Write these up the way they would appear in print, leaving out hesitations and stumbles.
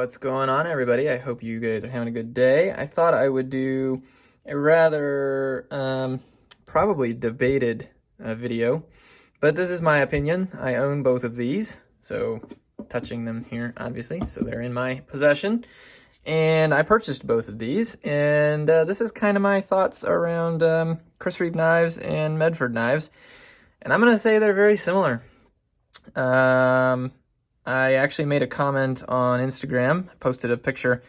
What's going on, everybody? I hope you guys are having a good day. I thought I would do a rather probably debated video, but this is my opinion. I own both of these, so touching them here, obviously, so they're in my possession. And I purchased both of these, and this is kind of my thoughts around Chris Reeve knives and Medford knives, and I'm going to say they're very similar. I actually made a comment on Instagram, posted a picture,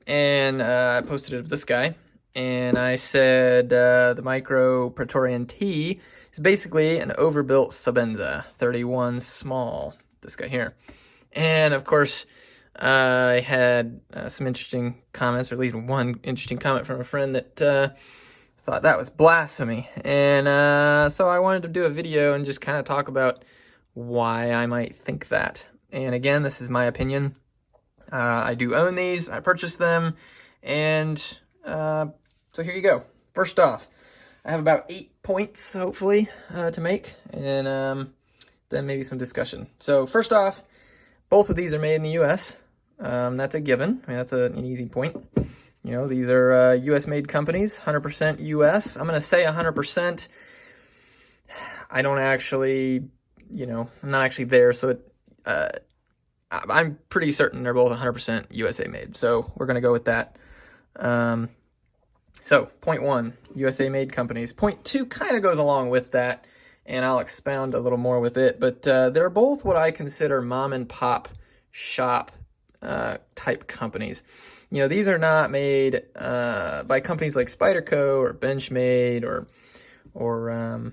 and I posted it of this guy, and I said the Micro Paetorian T is basically an overbuilt Sebenza 31 small, this guy here. And of course, I had some interesting comments, or at least one interesting comment from a friend that thought that was blasphemy. And so I wanted to do a video and just kind of talk about why I might think that. And again, this is my opinion. I do own these. I purchased them. And so here you go. First off, I have about 8 points, hopefully, to make. And then maybe some discussion. So first off, both of these are made in the U.S. That's a given. I mean, that's an easy point. You know, these are U.S.-made companies, 100% U.S. I'm going to say 100%. I don't actually, I'm not actually there, so I'm pretty certain they're both 100% USA made. So we're going to go with that. So point one, USA made companies. Point two kind of goes along with that, and I'll expound a little more with it. But they're both what I consider mom and pop shop type companies. You know, these are not made by companies like Spyderco or Benchmade or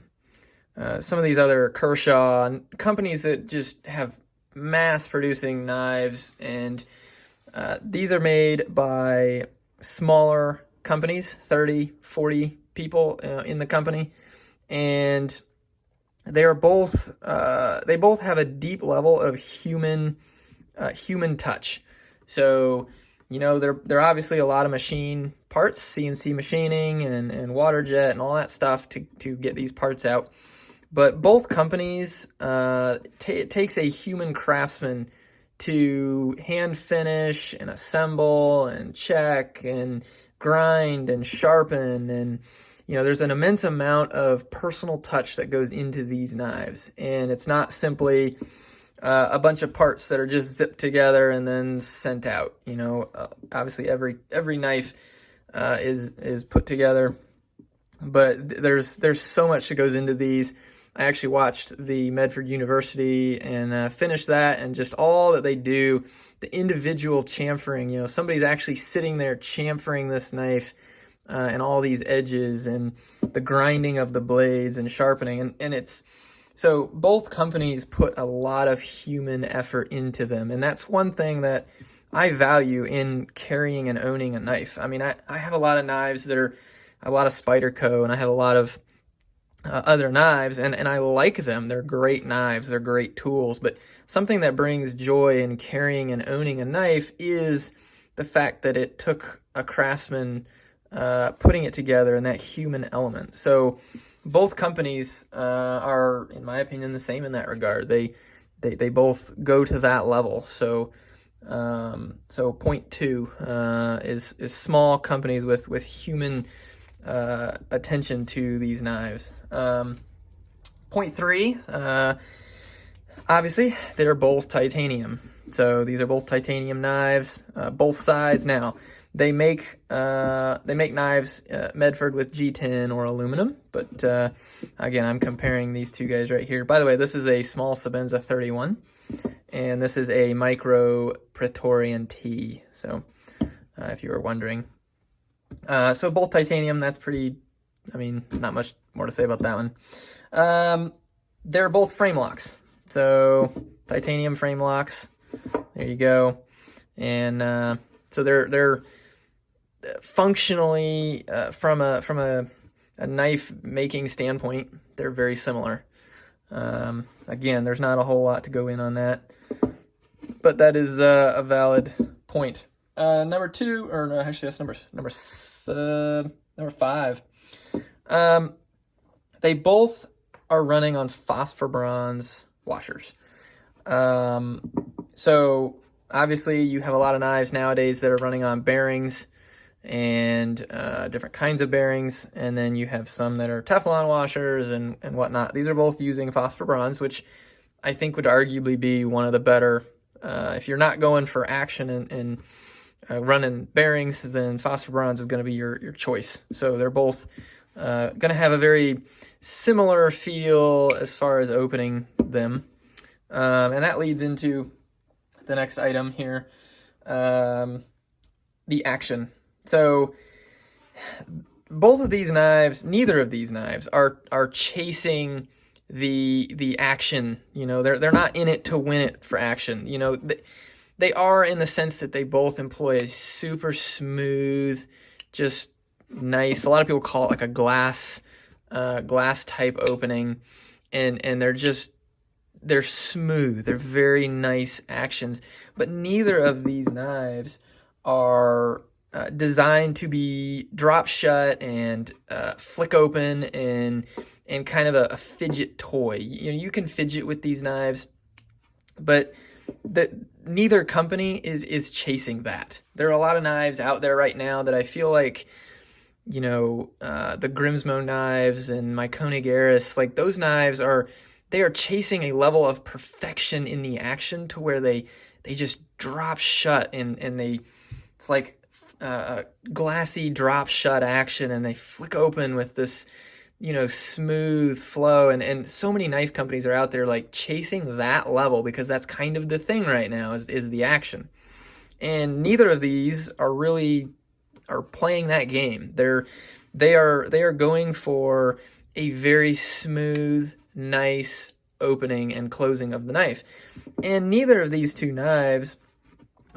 some of these other Kershaw companies that just have mass producing knives, and these are made by smaller companies, 30, 40 people in the company, and they are both they both have a deep level of human touch. So, you know, they're obviously a lot of machine parts, CNC machining and water jet and all that stuff to get these parts out. But both companies, it takes a human craftsman to hand finish and assemble and check and grind and sharpen. And, you know, there's an immense amount of personal touch that goes into these knives. And it's not simply a bunch of parts that are just zipped together and then sent out. You know, obviously every knife is put together, but there's so much that goes into these. I actually watched the Medford University and finished that, and just all that they do, the individual chamfering, you know, somebody's actually sitting there chamfering this knife and all these edges and the grinding of the blades and sharpening. And it's, so both companies put a lot of human effort into them. And that's one thing that I value in carrying and owning a knife. I mean, I have a lot of knives that are a lot of Spyderco, and I have a lot of other knives, and I like them. They're great knives, they're great tools, but something that brings joy in carrying and owning a knife is the fact that it took a craftsman putting it together, and that human element. So both companies are, in my opinion, the same in that regard. They both go to that level. So so point two is small companies with human attention to these knives. Point three, obviously they're both titanium. So these are both titanium knives, both sides. Now they make knives Medford with G10 or aluminum, but again, I'm comparing these two guys right here. By the way, this is a Small Sebenza 31, and this is a Micro Paetorian T. So if you were wondering. So both titanium, that's pretty, I mean, not much more to say about that one. They're both frame locks. So titanium frame locks, there you go. And so they're functionally, from a knife making standpoint, they're very similar. Again, there's not a whole lot to go in on that, but that is a valid point. Number two, or no, actually that's number five. They both are running on phosphor bronze washers. So obviously you have a lot of knives nowadays that are running on bearings and different kinds of bearings, and then you have some that are Teflon washers and whatnot. These are both using phosphor bronze, which I think would arguably be one of the better, if you're not going for action and running bearings, then phosphor bronze is going to be your choice. So they're both going to have a very similar feel as far as opening them. And that leads into the next item here, the action. So both of these knives, neither of these knives are chasing the action. You know, they're not in it to win it for action. You know, they are in the sense that they both employ a super smooth, just nice. A lot of people call it like a glass type opening, and they're smooth. They're very nice actions, but neither of these knives are designed to be drop shut and flick open and kind of a fidget toy. You know, you can fidget with these knives, but neither company is chasing that. There are a lot of knives out there right now that I feel like, you know, the Grimsmo knives and my Koenig Eris, like those knives are chasing a level of perfection in the action to where they just drop shut and it's like a glassy drop shut action, and they flick open with this, you know, smooth flow, and so many knife companies are out there like chasing that level because that's kind of the thing right now is the action. And neither of these are playing that game. They are going for a very smooth, nice opening and closing of the knife. And neither of these two knives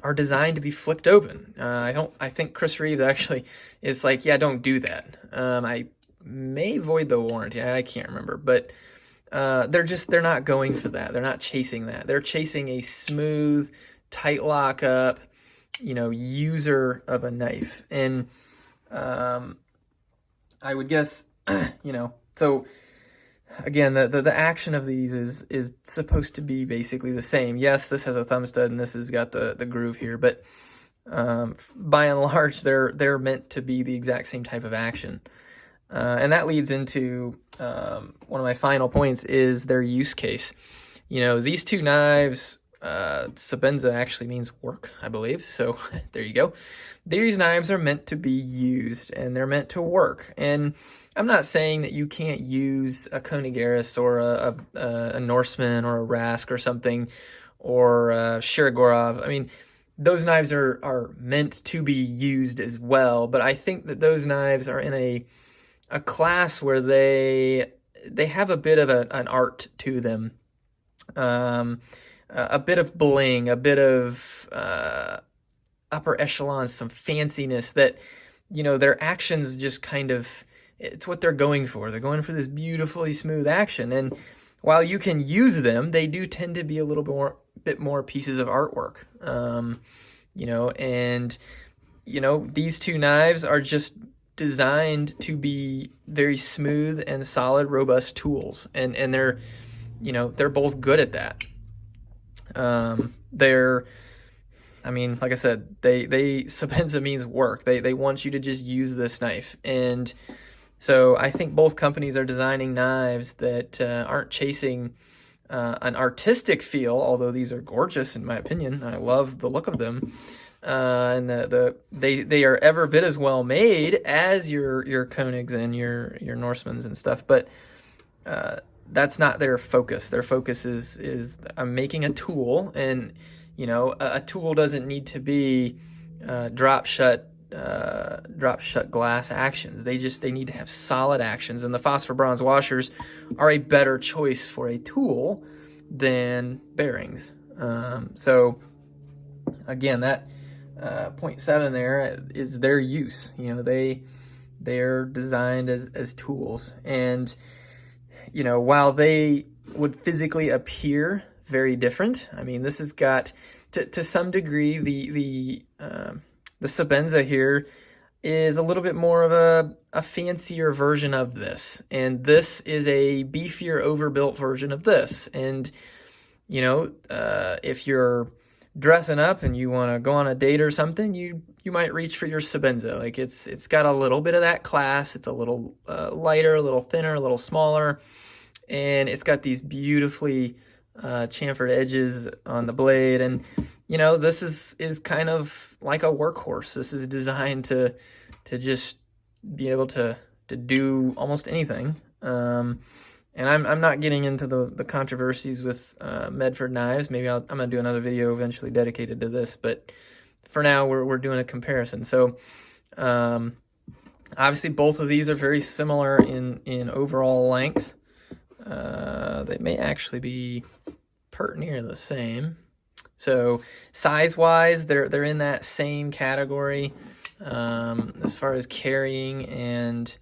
are designed to be flicked open. I think Chris Reeves actually is like, yeah, don't do that. I may void the warranty. I can't remember, but they're not going for that. They're not chasing that. They're chasing a smooth, tight lockup, you know, user of a knife. And I would guess, you know, so again, the action of these is supposed to be basically the same. Yes, this has a thumb stud and this has got the groove here, but by and large, they're meant to be the exact same type of action. And that leads into one of my final points is their use case. You know, these two knives, Sebenza actually means work, I believe. So there you go. These knives are meant to be used and they're meant to work. And I'm not saying that you can't use a Koenig Eris or a Norseman or a Rask or something, or Shirogorov. I mean, those knives are meant to be used as well, but I think that those knives are in a class where they have a bit of an art to them, a bit of bling, a bit of upper echelon, some fanciness that, you know, their actions just kind of, it's what they're going for. They're going for this beautifully smooth action, and while you can use them, they do tend to be a little bit more pieces of artwork. You know, and you know, these two knives are just designed to be very smooth and solid, robust tools, and they're, you know, they're both good at that. I mean, like I said, they Sebenza means work. They want you to just use this knife, and so I think both companies are designing knives that aren't chasing an artistic feel, although these are gorgeous in my opinion. I love the look of them. And they are every bit as well made as your Koenigs and your Norsemans and stuff, but that's not their focus. Their focus is I'm making a tool, and you know, a tool doesn't need to be drop shut glass actions. They need to have solid actions, and the phosphor bronze washers are a better choice for a tool than bearings. So again, that 0.7 there is their use. You know, they're designed as tools, and you know, while they would physically appear very different, I mean, this has got to some degree the Sebenza here is a little bit more of a fancier version of this, and this is a beefier, overbuilt version of this. And you know, if you're dressing up and you want to go on a date or something, you might reach for your Sebenza. Like it's got a little bit of that class. It's a little lighter, a little thinner, a little smaller, and it's got these beautifully chamfered edges on the blade. And you know, this is kind of like a workhorse. This is designed to just be able to do almost anything. And I'm not getting into the controversies with Medford knives. Maybe I'm gonna do another video eventually dedicated to this, but for now we're doing a comparison. So obviously both of these are very similar in overall length. They may actually be pert near the same. So size-wise, they're in that same category as far as carrying and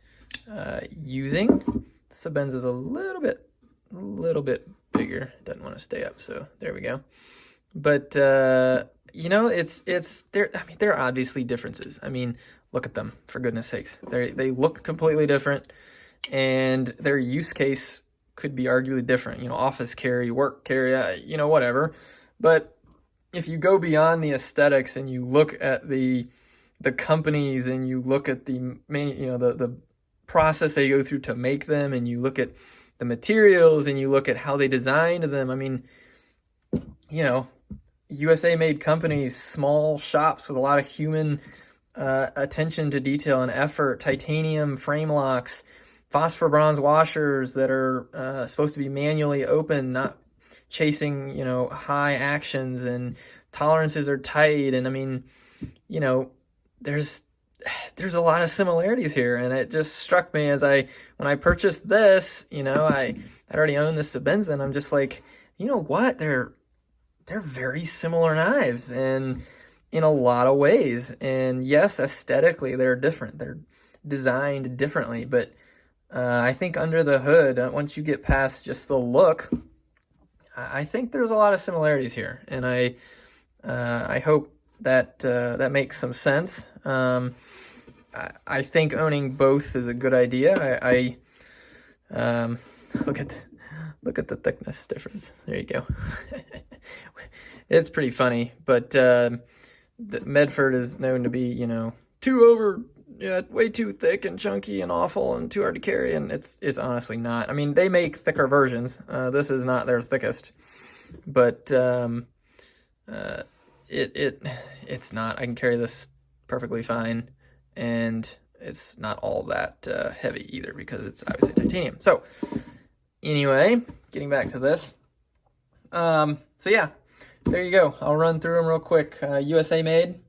using. Sebenza's a little bit bigger. Doesn't want to stay up, so there we go. But you know, it's there. I mean, there are obviously differences. I mean, look at them, for goodness sakes. They look completely different, and their use case could be arguably different. You know, office carry, work carry, you know, whatever. But if you go beyond the aesthetics and you look at the companies and you look at the main, you know, the process they go through to make them, and you look at the materials and you look at how they designed them, I mean, you know, USA made companies, small shops with a lot of human attention to detail and effort, titanium frame locks, phosphor bronze washers that are supposed to be manually open, not chasing, you know, high actions, and tolerances are tight. And I mean, you know, there's a lot of similarities here, and it just struck me as when I purchased this, you know, I already own the Sebenza, and I'm just like, you know what, they're very similar knives, and in a lot of ways. And yes, aesthetically they're different, they're designed differently, but I think under the hood, once you get past just the look, I think there's a lot of similarities here, and I hope that that makes some sense. I think owning both is a good idea. I look at the thickness difference. There you go. It's pretty funny, but the Medford is known to be, you know, way too thick and chunky and awful and too hard to carry, and it's honestly not. I mean, they make thicker versions. This is not their thickest, but it's not. I can carry this perfectly fine, and it's not all that heavy either because it's obviously titanium. So anyway, getting back to this. So yeah, there you go. I'll run through them real quick. USA made,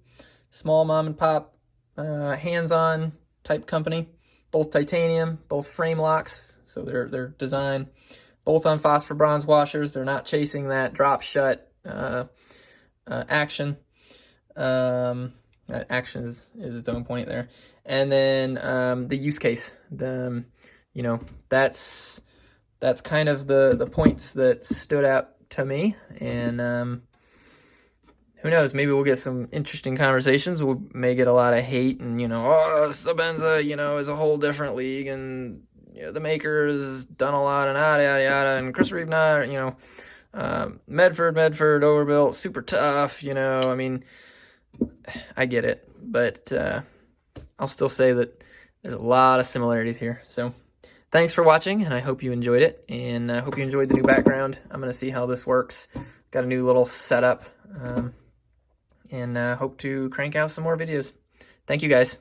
small mom and pop, hands-on type company, both titanium, both frame locks, so they're designed, both on phosphor bronze washers. They're not chasing that drop shut action. Action is its own point there. And then the use case, you know, that's kind of the points that stood out to me. And who knows, maybe we'll get some interesting conversations. We may get a lot of hate, and, you know, oh, Sebenza, you know, is a whole different league, and, you know, the maker has done a lot, and yada yada yada, and Chris Reeve not, you know, Medford overbuilt, super tough, you know. I mean, I get it, but I'll still say that there's a lot of similarities here. So thanks for watching, and I hope you enjoyed it, and I hope you enjoyed the new background. I'm going to see how this works. Got a new little setup, and hope to crank out some more videos. Thank you, guys.